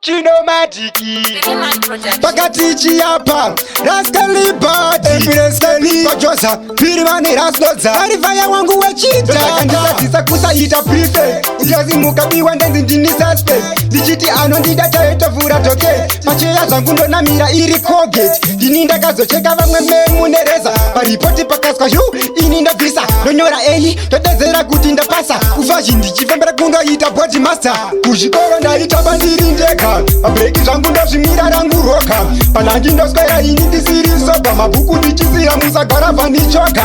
Chinomatiki Pakati chiapa Raskalibati Raskalibati Josa Pirimani rasloza Arifaya wangu wechita Ndisa kusaita prefe Ujazi mukabiwa ndenzi njini suspect Dijiti ano ndidata etafura toke Macheya zangu ndo na mira iri Colgate Dininda kazo cheka vamwe memunereza Paripoti pakaskwa yu ininda visa Nonyora eyi totezera kutinda pasa Ufaji ndichifembera kundo ita body master Kushikoro ndaita bandiri ndeka Mabreki zangu ndo shimira rangu roka Panangi ndo square ini ndisiri soba Mabuku ndichizira musagara vanichoka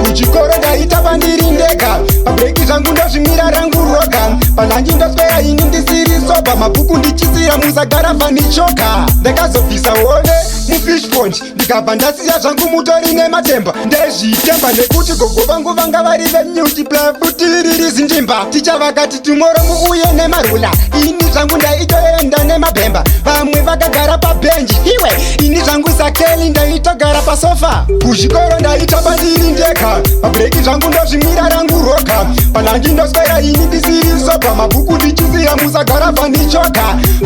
Kuchikoro ndaita bandiri ndeka Mabreki zangu ndo shimira rangu roka Panangi ndo square ini ndisiri soba Mabuku ndichizira musagara vanichoka Ndekazopisa wone mufish pond Ndikabandasi ya zangu mutori nematemba Ndezhitemba nekuti gogo vangu vanga vari venyuti Plafutiriri zindimba Ticha vakati tomorrow muuye nemarula Ini zangu ndaitoenda nemabhemba Vamwe vakagara pabenji Iwe ini zangu sakeli ndaitogara pasofa Kuchikoro ndaita bandiri ndeka Mabreki zangu ndozvimira rangu roka Panangi ndoswera ini ndisiri soba Mabuku ndichizira musagara vanichoka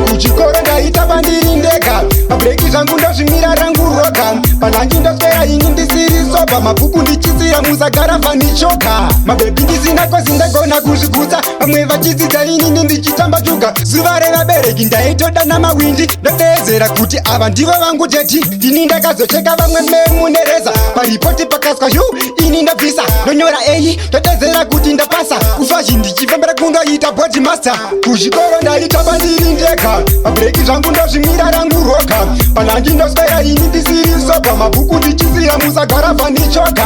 Kuchikoro ndaita bandiri ndeka Mabreki zangu ndozvimira rangu roka Panangi ndoswera ini ndisiri soba Mabuku ndichizira musagara vanichoka Mabebi ndisina kosi ndagona kuzvigutsa Vamwe vachidzidza inini ndichitamba juga Zuva revabereki ndaitoda namawindi Ndodezera kuti ava ndivo vangu teti Ini ndakazocheka vamwe memunereza Paripoti pakaskwa yu ini ndabvisa Nonyora eyi todezera kuti ndapasa Ufaji ndichifembera kundoita body master Kuchikoro ndaita bandiri ndeka Mabreki zvangu ndozvimira rangu roka Panangi ndoswera ini ndisiri soba Mabuku ndichizira musagara vanichoka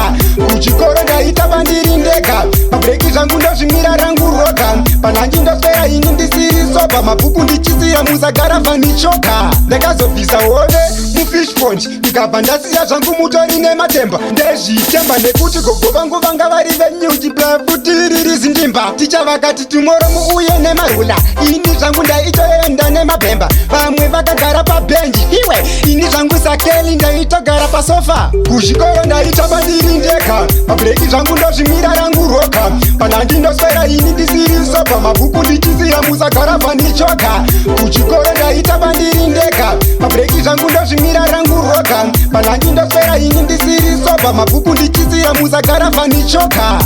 Kuchikoro ndaita bandiri ndeka Mabreki zvangu ndozvimira rangu roka Panangi ndoswera ini ndisiri soba Mabuku ndichizira musagara vanichoka Ndakazobvisa wone mufish pond Ndikabva ndasiya zvangu mutori nematemba Ndezvitemba nekuti gogo vangu vanga vari venyuti Plafutiriri zindimba Ticha vakati tomorrow muuye nemarula Ini zvangu ndaitoenda nemabhemba Vamwe vakagara pabenji Iwe ini zvangu sakeli ndaitogara pasofa Kuchikoro ndaita bandiri ndeka Mabreki zvangu ndozvimira rangu roka Panangi ndoswera ini ndisiri soba Mabuku ndichizira musagara vanichoka Kuchikoro ndaita bandiri ndeka Mabreki zvangu ndozvimira rangu roka Panangi ndoswera ini ndisiri soba Mabuku ndichizira musagara vanichoka